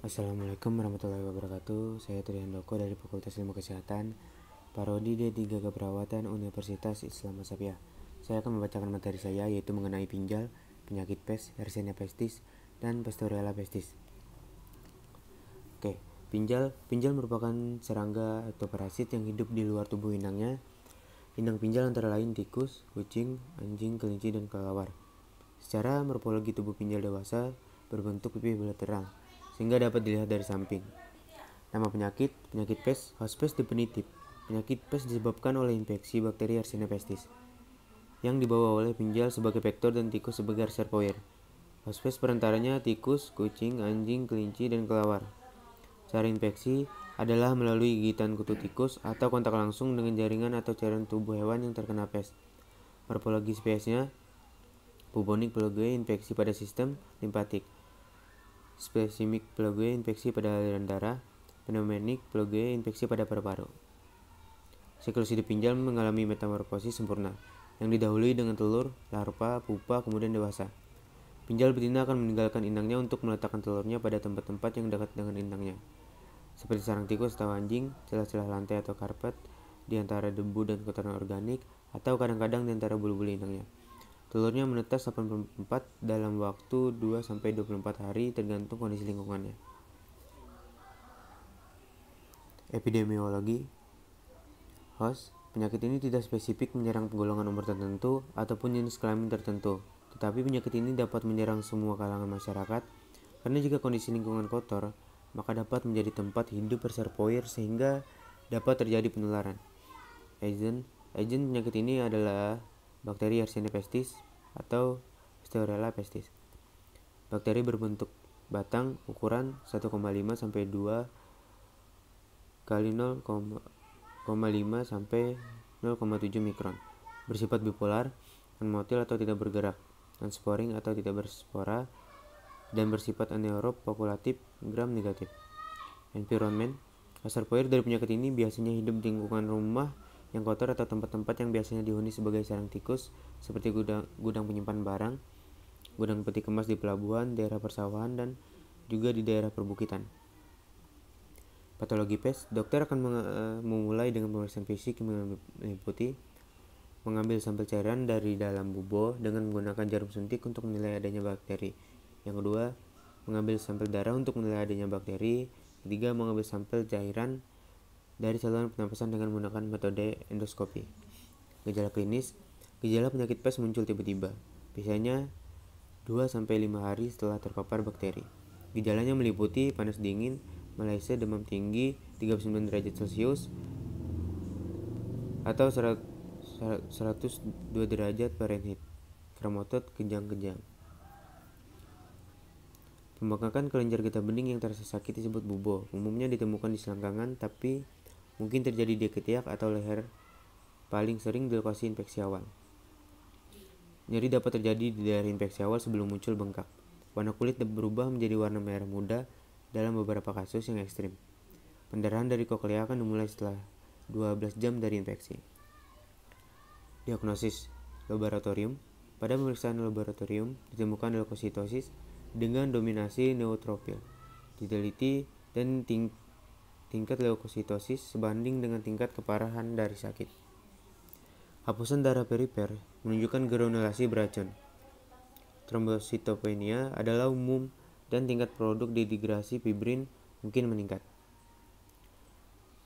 Assalamualaikum warahmatullahi wabarakatuh. Saya Trihandoko dari Fakultas Ilmu Kesehatan, Prodi D3 Keperawatan Universitas Islam Asabiyah. Saya akan membacakan materi saya, yaitu mengenai pinjal, penyakit pes, Yersinia pestis, dan Pasteurella pestis. Oke, pinjal merupakan serangga atau parasit yang hidup di luar tubuh inangnya. Inang pinjal antara lain tikus, kucing, anjing, kelinci, dan kelelawar. Secara morfologi tubuh pinjal dewasa berbentuk pipih bulat terang, sehingga dapat dilihat dari samping. Nama penyakit pes, host pes definitif. Penyakit pes disebabkan oleh infeksi bakteri Yersinia pestis yang dibawa oleh pinjal sebagai vektor dan tikus sebagai reservoir. Host pes perantaranya tikus, kucing, anjing, kelinci, dan kelelawar. Cara infeksi adalah melalui gigitan kutu tikus atau kontak langsung dengan jaringan atau cairan tubuh hewan yang terkena pes. Morfologi spesiesnya bubonic plague infeksi pada sistem limfatik, spasmodic plague infeksi pada aliran darah, pneumonic plague infeksi pada paru-paru. Siklus hidup pinjal mengalami metamorfosis sempurna, yang didahului dengan telur, larva, pupa, kemudian dewasa. Pinjal betina akan meninggalkan inangnya untuk meletakkan telurnya pada tempat-tempat yang dekat dengan inangnya, seperti sarang tikus atau anjing, celah-celah lantai atau karpet, di antara debu dan kotoran organik, atau kadang-kadang di antara bulu-bulu inangnya. Telurnya menetas 84 dalam waktu 2-24 hari tergantung kondisi lingkungannya. Epidemiologi host. Penyakit ini tidak spesifik menyerang golongan umur tertentu ataupun jenis kelamin tertentu, tetapi penyakit ini dapat menyerang semua kalangan masyarakat karena jika kondisi lingkungan kotor, maka dapat menjadi tempat hidup reservoir sehingga dapat terjadi penularan. Agent penyakit ini adalah bakteri Yersinia pestis atau Pasteurella pestis. Bakteri berbentuk batang ukuran 1,5 sampai 2 kali 0,5 sampai 0,7 mikron. Bersifat bipolar, non-motil atau tidak bergerak, non-sporing atau tidak berspora, dan bersifat anaerob populatif gram negatif. Environment, reservoir dari penyakit ini biasanya hidup di lingkungan rumah yang kotor atau tempat-tempat yang biasanya dihuni sebagai sarang tikus, seperti gudang penyimpan barang, gudang peti kemas di pelabuhan, daerah persawahan, dan juga di daerah perbukitan. Patologi pes, dokter akan memulai dengan pemeriksaan fisik yang meliputi mengambil sampel cairan dari dalam bubo dengan menggunakan jarum suntik untuk menilai adanya bakteri. Yang kedua, mengambil sampel darah untuk menilai adanya bakteri. Ketiga, mengambil sampel cairan dari saluran pernapasan dengan menggunakan metode endoskopi. Gejala klinis, gejala penyakit pes muncul tiba-tiba, biasanya 2-5 hari setelah terpapar bakteri. Gejalanya meliputi panas dingin, malaise, demam tinggi 39 derajat Celcius atau 102 derajat Fahrenheit, kremotot kejang-kejang. Pembengkakan kelenjar getah bening yang terasa sakit disebut bubo. Umumnya ditemukan di selangkangan, tapi mungkin terjadi di ketiak atau leher, paling sering di lokasi infeksi awal. Nyeri dapat terjadi di daerah infeksi awal sebelum muncul bengkak. Warna kulit berubah menjadi warna merah muda dalam beberapa kasus yang ekstrim. Pendarahan dari koklea akan dimulai setelah 12 jam dari infeksi. Diagnosis laboratorium. Pada pemeriksaan laboratorium ditemukan leukositosis dengan dominasi neutrofil. Diteliti dan tingkat leukositosis sebanding dengan tingkat keparahan dari sakit. Hapusan darah perifer menunjukkan granulasi beracun. Trombositopenia adalah umum dan tingkat produk dehidrasi fibrin mungkin meningkat.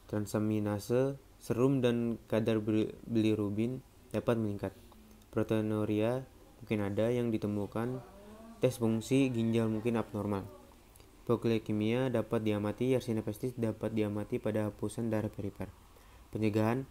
Transaminase serum dan kadar bilirubin dapat meningkat. Proteinuria mungkin ada yang ditemukan. Tes fungsi ginjal mungkin abnormal. Hipoglikemia dapat diamati. Yersinia pestis dapat diamati pada hapusan darah perifer. Pencegahan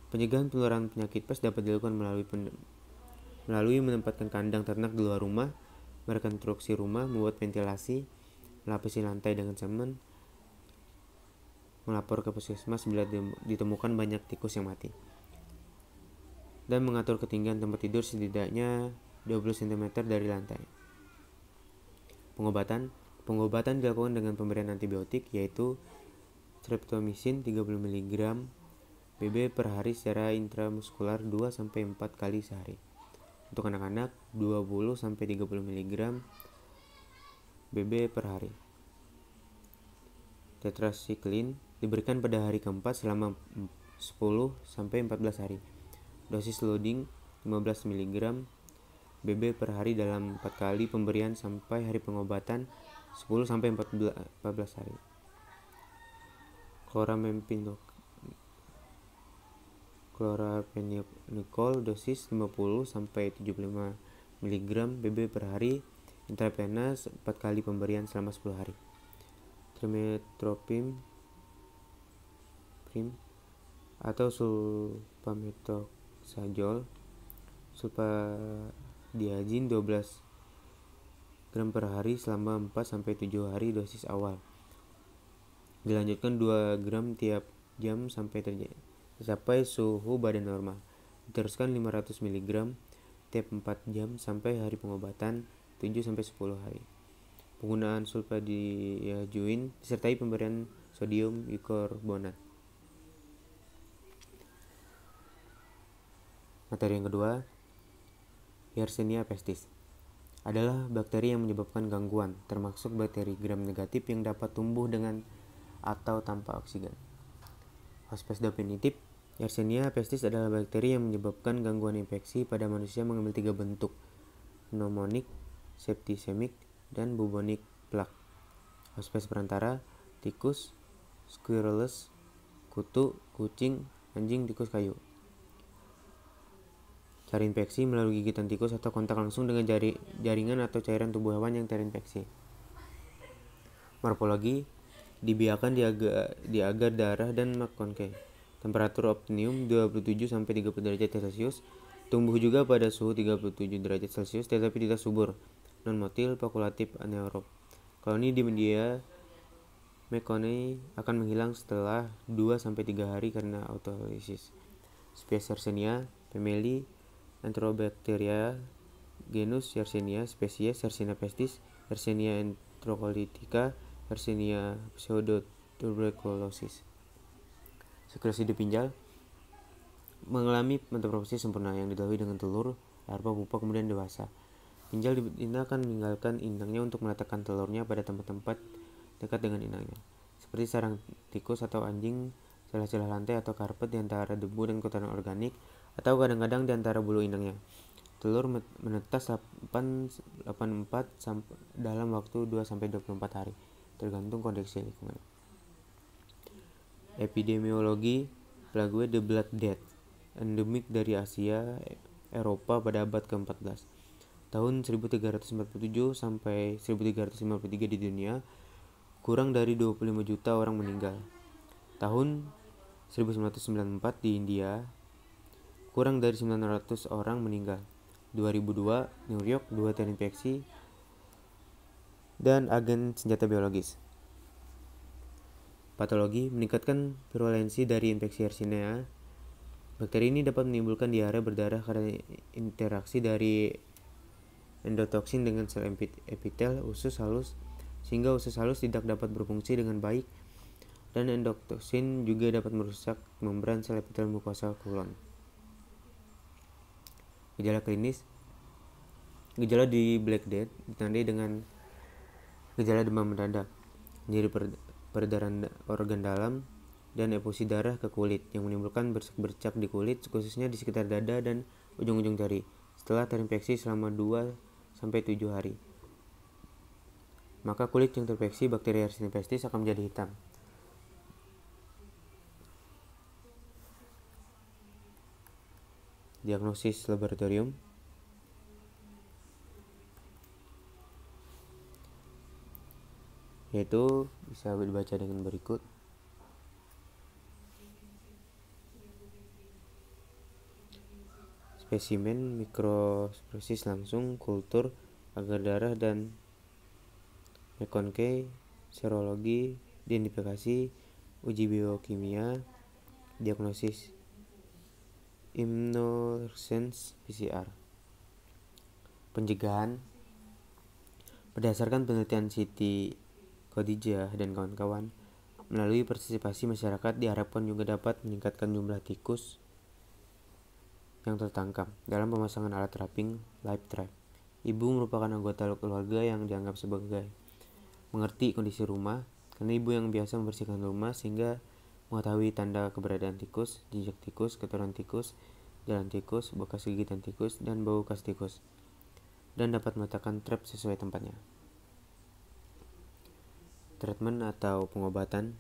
penularan penyakit pes dapat dilakukan melalui menempatkan kandang ternak di luar rumah, merekonstruksi rumah, membuat ventilasi, melapisi lantai dengan semen, melapor ke puskesmas bila ditemukan banyak tikus yang mati, dan mengatur ketinggian tempat tidur setidaknya 20 cm dari lantai. Pengobatan dilakukan dengan pemberian antibiotik, yaitu streptomycin 30 mg BB per hari secara intramuskular 2-4 kali sehari. Untuk anak-anak 20-30 mg BB per hari. tetracycline diberikan pada hari keempat selama 10-14 hari. Dosis loading 15 mg BB per hari dalam 4 kali pemberian sampai hari pengobatan 10-14 hari. Chloramphenicol dosis 50-75 mg BB per hari intravenous 4 kali pemberian selama 10 hari. Trimethoprim atau sulfamethoxazole sulfadiazin 12 gram per hari selama 4-7 hari dosis awal. Dilanjutkan 2 gram tiap jam sampai tercapai suhu badan normal. Diteruskan 500 mg tiap 4 jam sampai hari pengobatan 7-10 hari. Penggunaan sulfadiazin disertai pemberian sodium bikarbonat. Materi yang kedua, Yersinia pestis adalah bakteri yang menyebabkan gangguan, termasuk bakteri gram negatif yang dapat tumbuh dengan atau tanpa oksigen. Hospes definitif, Yersinia pestis adalah bakteri yang menyebabkan gangguan infeksi pada manusia mengambil 3 bentuk, pneumonik, septisemik, dan bubonic plague. Hospes perantara, tikus, squirrels, kutu, kucing, anjing, tikus kayu. Cara infeksi melalui gigitan tikus atau kontak langsung dengan jaringan atau cairan tubuh hewan yang terinfeksi. Morfologi dibiarkan di agar darah dan McConaughey. Temperatur optimum 27-30 derajat Celcius. Tumbuh juga pada suhu 37 derajat Celcius tetapi tidak subur. Non-motil, fakulatif, anaerob. Koloni di media McConaughey akan menghilang setelah 2-3 hari karena autolisis. Spesies Yersinia famili Enterobacteria, genus Yersinia, spesies Yersinia pestis, Yersinia enterocolitica, Yersinia pseudotuberculosis. Sekresi di pinjal mengalami metamorfosis sempurna yang didahului dengan telur, larva, pupa, kemudian dewasa. Pinjal akan meninggalkan inangnya untuk meletakkan telurnya pada tempat-tempat dekat dengan inangnya, seperti sarang tikus atau anjing, celah-celah lantai atau karpet di antara debu dan kotoran organik, atau kadang-kadang di antara bulu inangnya. Telur menetas 84 dalam waktu 2-24 hari, tergantung kondisi lingkungan. Epidemiologi Plague the Black Death, endemik dari Asia, Eropa pada abad ke-14. Tahun 1347 sampai 1353 di dunia, kurang dari 25 juta orang meninggal. Tahun 1994 di India, kurang dari 900 orang meninggal. 2002, New York, 2 terinfeksi dan agen senjata biologis. Patologi meningkatkan virulensi dari infeksi Yersinia. Bakteri ini dapat menimbulkan diare berdarah karena interaksi dari endotoksin dengan sel epitel usus halus, sehingga usus halus tidak dapat berfungsi dengan baik, dan endotoksin juga dapat merusak membran sel epitel mukosa kolon. Gejala klinis. Gejala di Black Death ditandai dengan gejala demam mendadak, nyeri peredaran organ dalam, dan efusi darah ke kulit yang menimbulkan bercak di kulit, khususnya di sekitar dada dan ujung-ujung jari, setelah terinfeksi selama 2-7 hari. Maka kulit yang terinfeksi bakteri Yersinia pestis akan menjadi hitam. Diagnosis laboratorium. Yaitu bisa dibaca dengan berikut. Spesimen, mikroskopis langsung, kultur, agar darah dan McConaughey, serologi, identifikasi, uji biokimia, diagnosis, immunofluorescence PCR. Pencegahan. Berdasarkan penelitian Siti Khadijah dan kawan-kawan, melalui partisipasi masyarakat diharapkan juga dapat meningkatkan jumlah tikus yang tertangkap dalam pemasangan alat trapping live trap. Ibu merupakan anggota keluarga yang dianggap sebagai mengerti kondisi rumah, karena ibu yang biasa membersihkan rumah sehingga mengetahui tanda keberadaan tikus, jejak tikus, kotoran tikus, jalan tikus, bekas gigitan tikus, dan bau kas tikus, dan dapat meletakkan trap sesuai tempatnya. Treatment atau pengobatan.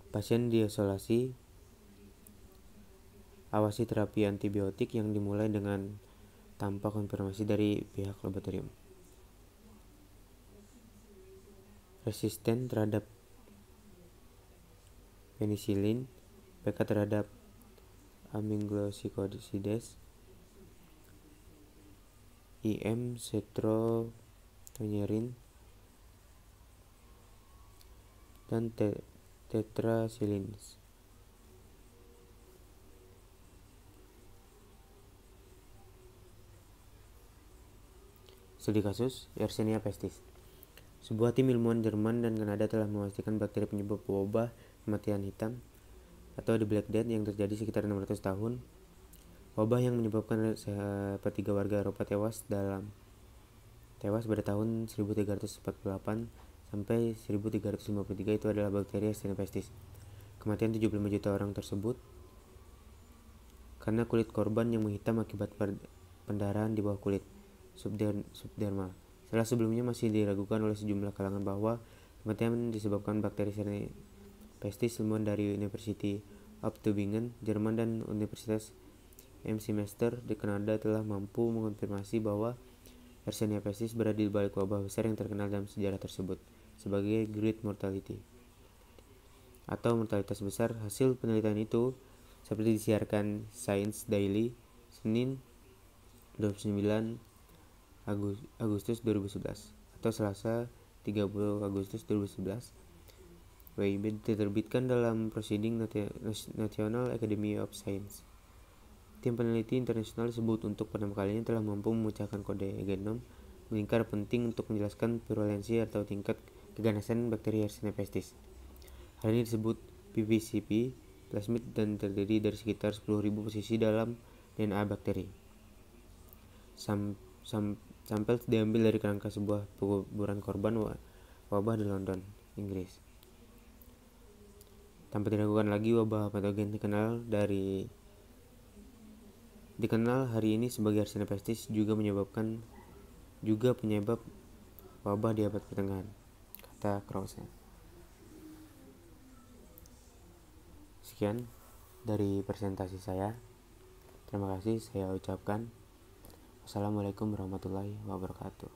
Pasien diisolasi. Awasi terapi antibiotik yang dimulai dengan tanpa konfirmasi dari pihak laboratorium. Resisten terhadap penisilin, PK terhadap aminoglycosides, IM cetrotonirin, dan tetrasilin. Studi kasus Yersinia pestis. Sebuah tim ilmuwan Jerman dan Kanada telah memastikan bakteri penyebab wabah kematian hitam atau The Black Death yang terjadi sekitar 600 tahun. Wabah yang menyebabkan sepertiga warga Eropa tewas pada tahun 1348 sampai 1353 itu adalah bakteri Yersinia pestis. Kematian 75 juta orang tersebut karena kulit korban yang menghitam akibat pendarahan di bawah kulit subdermal. Setelah sebelumnya masih diragukan oleh sejumlah kalangan bahwa kematian disebabkan bakteri Yersinia pestis, ilmuwan dari University of Tübingen, Jerman, dan Universitas McMaster di Kanada telah mampu mengonfirmasi bahwa Yersinia pestis berada di balik wabah besar yang terkenal dalam sejarah tersebut sebagai Great Mortality atau mortalitas besar. Hasil penelitian itu seperti disiarkan Science Daily Senin 29 Agustus 2011 atau Selasa 30 Agustus 2011. WIB diterbitkan dalam Proceeding National Academy of Science. Tim peneliti internasional tersebut untuk pertama kalinya telah mampu memecahkan kode genom melingkar penting untuk menjelaskan virulensi atau tingkat keganasan bakteri Yersinia pestis. Hal ini disebut PVCP plasmid dan terdiri dari sekitar 10.000 posisi dalam DNA bakteri. Sampel diambil dari kerangka sebuah kuburan korban wabah di London, Inggris. Tanpa diragukan lagi, wabah patogen dikenal hari ini sebagai Yersinia pestis juga penyebab wabah di abad pertengahan, kata Krause. Sekian dari presentasi saya. Terima kasih saya ucapkan. Wassalamualaikum warahmatullahi wabarakatuh.